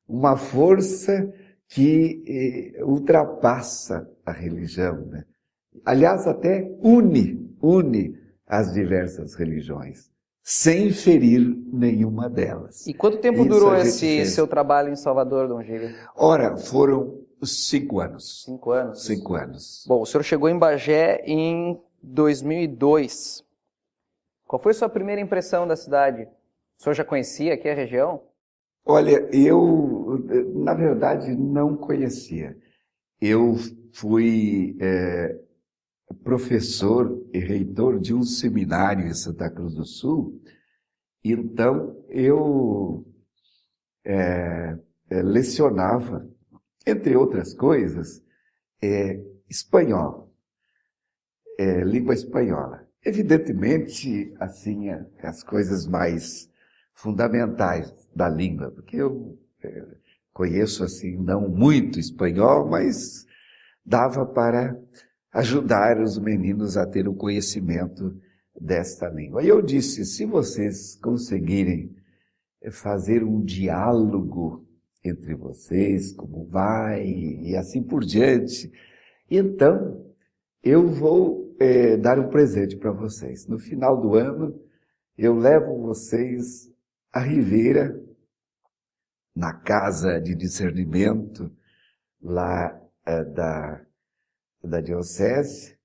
uma força que ultrapassa a religião, né? Aliás, até une as diversas religiões, sem ferir nenhuma delas. E quanto tempo durou esse seu trabalho em Salvador, Dom Giglio? Ora, foram 5 anos. 5 anos? 5 anos. Bom, o senhor chegou em Bagé em 2002. Qual foi a sua primeira impressão da cidade? O senhor já conhecia aqui a região? Olha, eu, na verdade, não conhecia. Eu fui professor e reitor de um seminário em Santa Cruz do Sul, então eu lecionava, entre outras coisas, espanhol, língua espanhola. Evidentemente, assim, as coisas mais fundamentais da língua, porque eu conheço, assim, não muito espanhol, mas dava para ajudar os meninos a ter o conhecimento desta língua. E eu disse, se vocês conseguirem fazer um diálogo entre vocês, como vai, e assim por diante, então eu vou dar um presente para vocês. No final do ano, eu levo vocês à Ribeira, na Casa de Discernimento, lá da Diocese,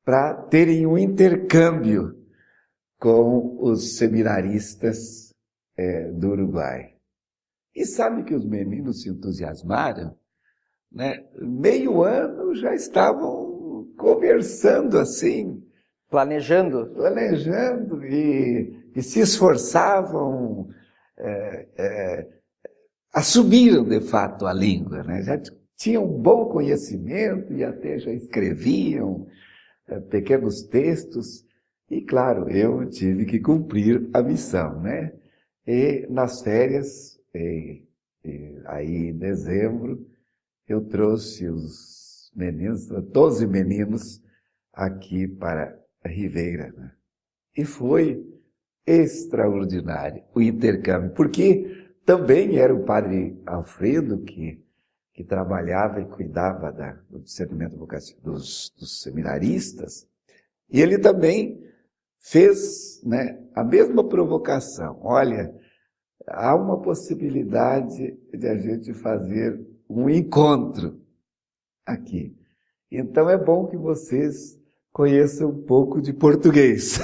para terem um intercâmbio com os seminaristas do Uruguai. E sabe que os meninos se entusiasmaram, né? Meio ano já estavam conversando assim, Planejando e se esforçavam, assumiram de fato a língua, né? Já tinham um bom conhecimento e até já escreviam pequenos textos. E claro, eu tive que cumprir a missão, né? E nas férias, aí em dezembro, eu trouxe os meninos, 12 meninos, aqui para a Ribeira, né? E foi extraordinário o intercâmbio, porque também era o padre Alfredo que trabalhava e cuidava do discernimento vocacional dos seminaristas, e ele também fez, né, a mesma provocação. Olha, há uma possibilidade de a gente fazer um encontro aqui. Então é bom que vocês conheçam um pouco de português.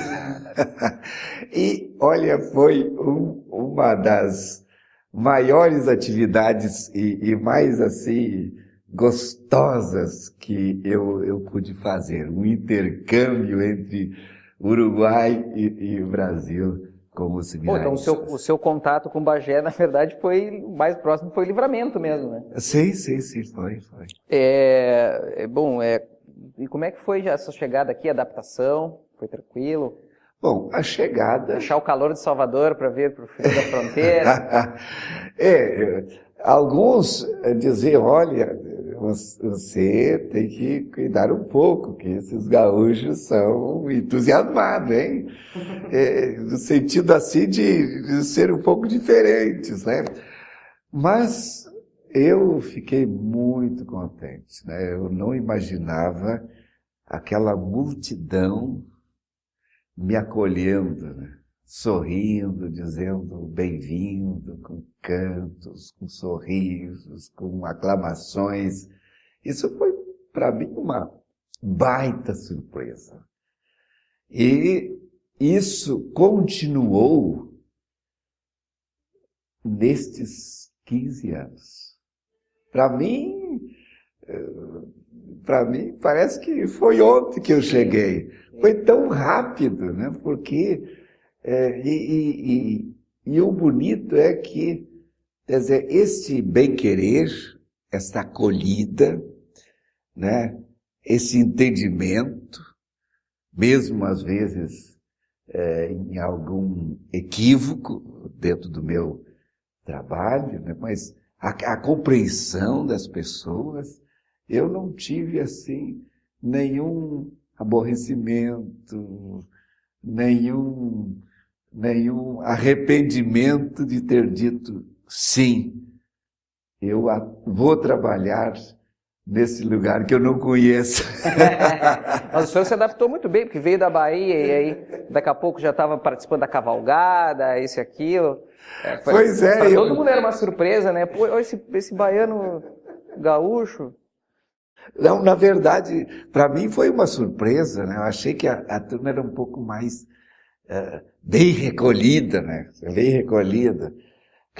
E, olha, foi uma das maiores atividades e mais, assim, gostosas que eu pude fazer. Um intercâmbio entre Uruguai e Brasil como seminaristas. Então o seu contato com Bagé, na verdade, foi o mais próximo, foi Livramento mesmo, né? Sim, foi. E como é que foi essa chegada aqui, a adaptação? Foi tranquilo? Bom, a chegada... Deixar o calor de Salvador para ver para o frio da fronteira? Alguns dizer, olha, você tem que cuidar um pouco, que esses gaúchos são entusiasmados, hein? No sentido assim de ser um pouco diferentes, né? Mas eu fiquei muito contente, né? Eu não imaginava aquela multidão me acolhendo, né? Sorrindo, dizendo bem-vindo, com cantos, com sorrisos, com aclamações. Isso foi, para mim, uma baita surpresa. E isso continuou nestes 15 anos. Para mim, parece que foi ontem que eu cheguei. Foi tão rápido, né? Porque... E o bonito é que, quer dizer, este bem-querer, esta acolhida, né? Esse entendimento, mesmo às vezes em algum equívoco dentro do meu trabalho, né? Mas a compreensão das pessoas, eu não tive assim nenhum aborrecimento, nenhum arrependimento de ter dito sim, eu vou trabalhar nesse lugar que eu não conheço. Mas o senhor se adaptou muito bem, porque veio da Bahia e aí daqui a pouco já estava participando da cavalgada, isso e aquilo. Pois é. Para todo mundo era uma surpresa, né? Pô, esse baiano gaúcho. Não, na verdade, para mim foi uma surpresa, né? Eu achei que a turma era um pouco mais bem recolhida, né? Bem recolhida.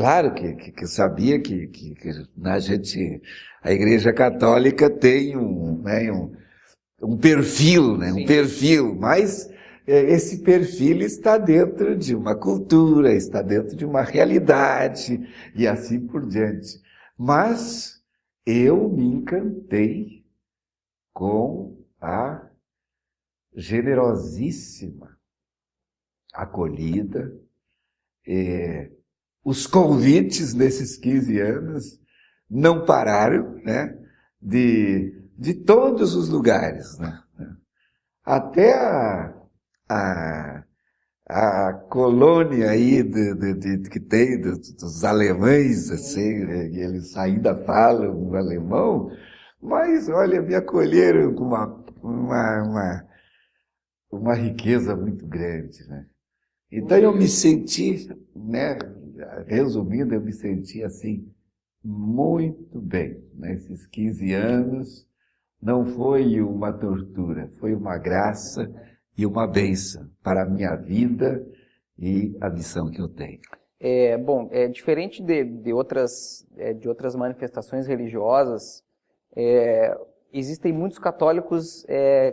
Claro que eu sabia que a Igreja Católica tem um perfil, né? Um perfil, mas esse perfil está dentro de uma cultura, está dentro de uma realidade e assim por diante. Mas eu me encantei com a generosíssima acolhida, os convites nesses 15 anos não pararam, né? De todos os lugares, né? Até a colônia aí que tem dos alemães, assim, né? Eles ainda falam alemão, mas olha, me acolheram com uma riqueza muito grande, né? Então eu me senti, né? Resumindo, eu me senti assim, muito bem. Nesses 15 anos, não foi uma tortura, foi uma graça e uma bênção para a minha vida e a missão que eu tenho. Diferente de outras manifestações religiosas, existem muitos católicos,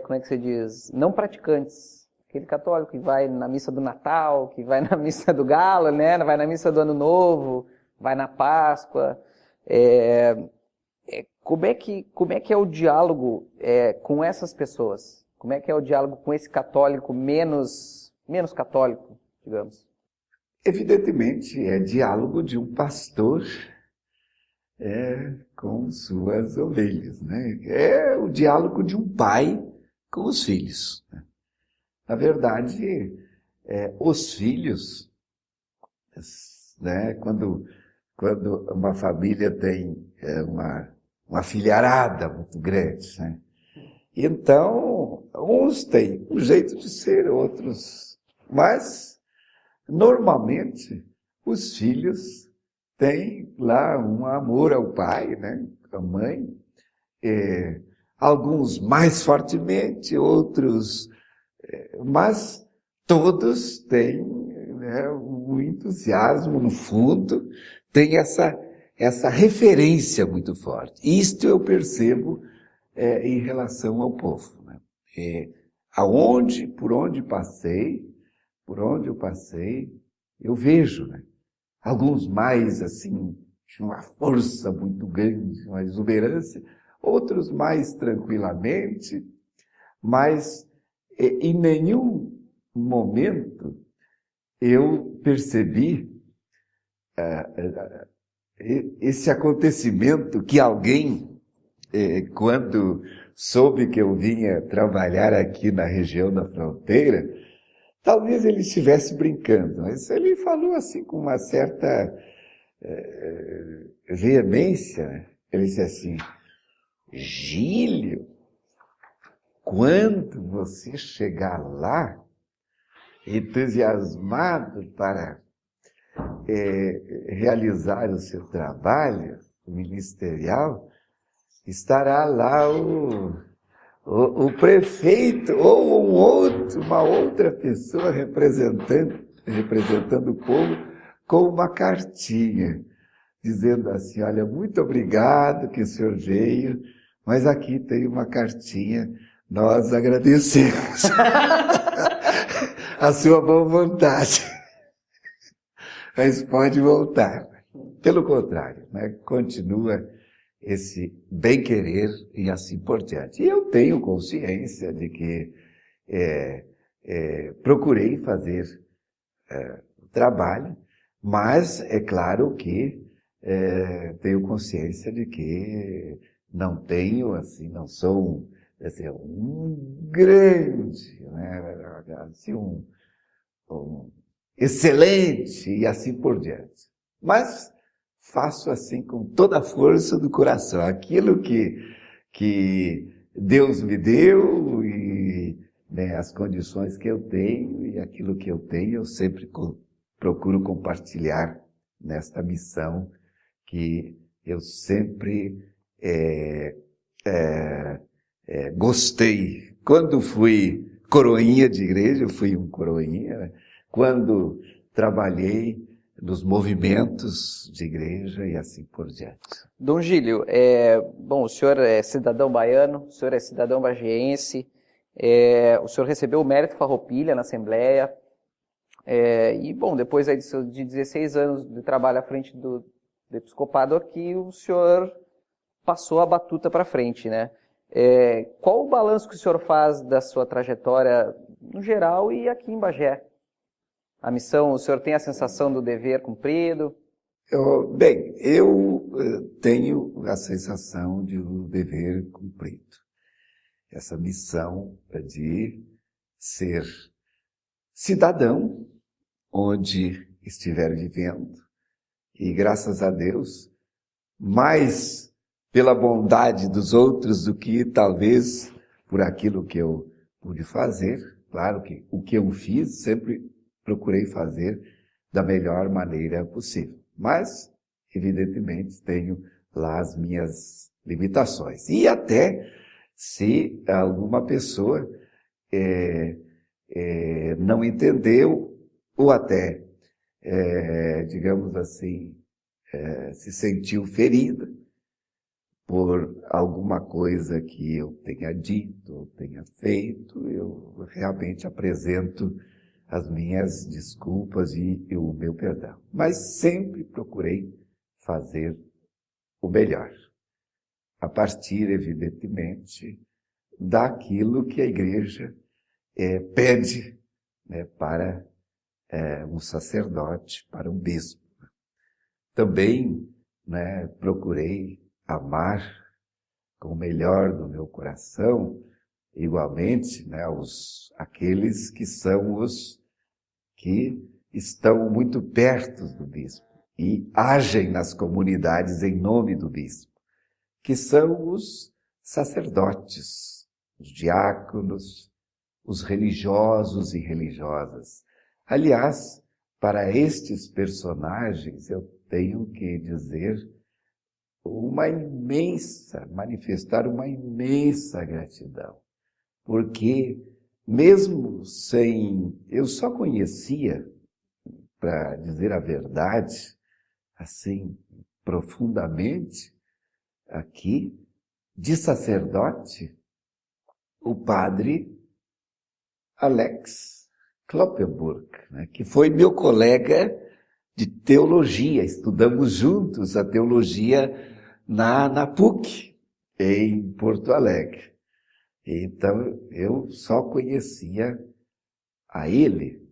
como é que se diz, não praticantes. Aquele católico que vai na missa do Natal, que vai na missa do Galo, né? Vai na missa do Ano Novo, vai na Páscoa. Como é que é o diálogo com essas pessoas? Como é que é o diálogo com esse católico menos católico, digamos? Evidentemente, é diálogo de um pastor com suas ovelhas, né? É o diálogo de um pai com os filhos, né? Na verdade, os filhos, né, quando uma família tem uma filharada muito grande, né? Então, uns têm um jeito de ser, outros... Mas, normalmente, os filhos têm lá um amor ao pai, né, à mãe, alguns mais fortemente, outros... Mas todos têm, né, um entusiasmo no fundo, tem essa referência muito forte. Isto eu percebo em relação ao povo, né? Por onde eu passei, eu vejo, né? Alguns mais assim, de uma força muito grande, uma exuberância, outros mais tranquilamente, mas em nenhum momento eu percebi esse acontecimento que alguém, quando soube que eu vinha trabalhar aqui na região da fronteira, talvez ele estivesse brincando, mas ele falou assim com uma certa veemência, né? Ele disse assim: Gílio, quando você chegar lá, entusiasmado para realizar o seu trabalho ministerial, estará lá o prefeito ou uma outra pessoa representando o povo com uma cartinha, dizendo assim: olha, muito obrigado que o senhor veio, mas aqui tem uma cartinha. Nós agradecemos a sua boa vontade, mas pode voltar. Pelo contrário, né? Continua esse bem-querer e assim por diante. E eu tenho consciência de que procurei fazer o trabalho, mas é claro que tenho consciência de que não sou um grande, né, assim, um excelente e assim por diante. Mas faço assim com toda a força do coração, aquilo que Deus me deu e, né, as condições que eu tenho, e aquilo que eu tenho eu sempre procuro compartilhar nesta missão que eu sempre gostei. Quando fui coroinha de igreja, eu fui um coroinha, né? Quando trabalhei nos movimentos de igreja e assim por diante. Dom Gílio, bom, o senhor é cidadão baiano, o senhor é cidadão bagiense, o senhor recebeu o mérito Farroupilha na Assembleia, e, bom, depois aí de 16 anos de trabalho à frente do episcopado aqui, o senhor passou a batuta para frente, né? Qual o balanço que o senhor faz da sua trajetória no geral e aqui em Bagé? A missão, o senhor tem a sensação do dever cumprido? Bem, eu tenho a sensação de um dever cumprido. Essa missão de ser cidadão onde estiver vivendo. E graças a Deus, mais pela bondade dos outros do que talvez por aquilo que eu pude fazer. Claro que o que eu fiz sempre procurei fazer da melhor maneira possível. Mas, evidentemente, tenho lá as minhas limitações. E até se alguma pessoa não entendeu ou até, digamos assim, se sentiu ferida por alguma coisa que eu tenha dito ou tenha feito, eu realmente apresento as minhas desculpas e o meu perdão. Mas sempre procurei fazer o melhor, a partir, evidentemente, daquilo que a igreja pede, né, para um sacerdote, para um bispo. Também, né, procurei amar com o melhor do meu coração, igualmente, né, aqueles que são os que estão muito perto do bispo e agem nas comunidades em nome do bispo, que são os sacerdotes, os diáconos, os religiosos e religiosas. Aliás, para estes personagens eu tenho que dizer manifestar uma imensa gratidão, porque mesmo eu só conhecia, para dizer a verdade, assim, profundamente, aqui, de sacerdote, o padre Alex Kloppenburg, né, que foi meu colega de teologia. Estudamos juntos a teologia na PUC, em Porto Alegre. Então, eu só conhecia a ele.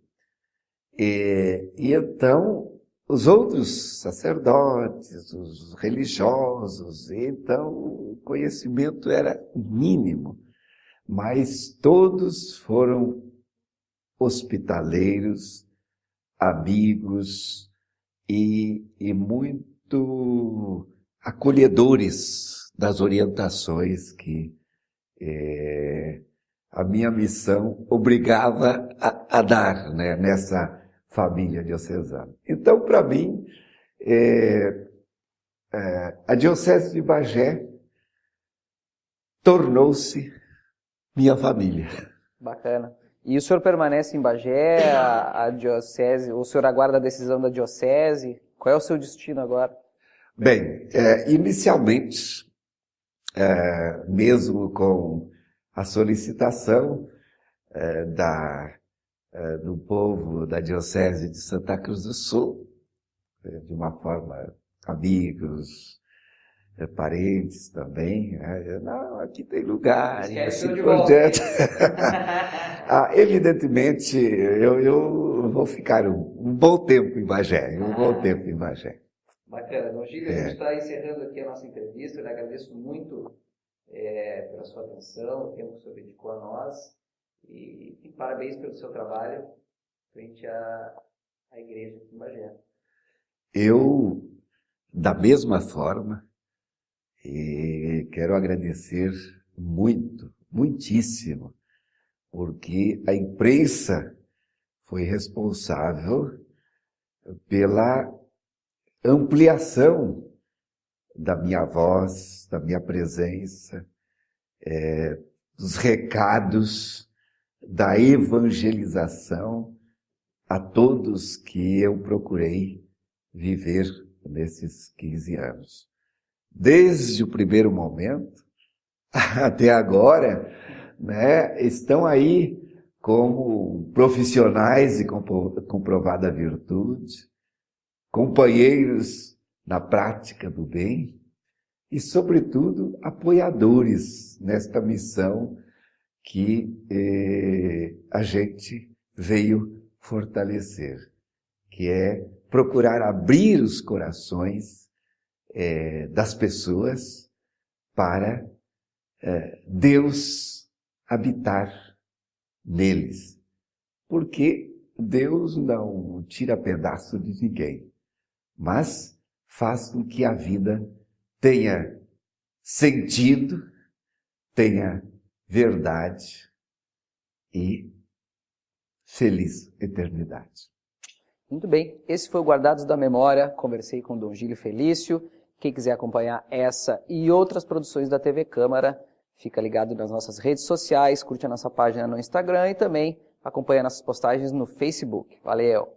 E então, os outros sacerdotes, os religiosos, então o conhecimento era mínimo, mas todos foram hospitaleiros, amigos e muito acolhedores das orientações que a minha missão obrigava a dar, né, nessa família diocesana. Então, para mim, a Diocese de Bagé tornou-se minha família. Bacana. E o senhor permanece em Bagé, a diocese, o senhor aguarda a decisão da diocese? Qual é o seu destino agora? Bem, inicialmente, mesmo com a solicitação do povo da Diocese de Santa Cruz do Sul, de uma forma, amigos, parentes também, não, aqui tem lugar, e assim por diante. Evidentemente, eu vou ficar um bom tempo em Bagé, Bacana. Dom Gílio, a gente está encerrando aqui a nossa entrevista. Eu lhe agradeço muito pela sua atenção, o tempo que o senhor dedicou a nós. E parabéns pelo seu trabalho frente à igreja aqui em Bagé. Eu, da mesma forma, quero agradecer muitíssimo, porque a imprensa foi responsável pela ampliação da minha voz, da minha presença, dos recados, da evangelização a todos que eu procurei viver nesses 15 anos. Desde o primeiro momento até agora, né, estão aí como profissionais de comprovada virtude, companheiros na prática do bem e, sobretudo, apoiadores nesta missão que a gente veio fortalecer, que é procurar abrir os corações das pessoas para Deus habitar neles. Porque Deus não tira pedaço de ninguém, mas faz com que a vida tenha sentido, tenha verdade e feliz eternidade. Muito bem, esse foi o Guardados da Memória, conversei com Dom Gílio Felício. Quem quiser acompanhar essa e outras produções da TV Câmara, fica ligado nas nossas redes sociais, curte a nossa página no Instagram e também acompanha nossas postagens no Facebook. Valeu!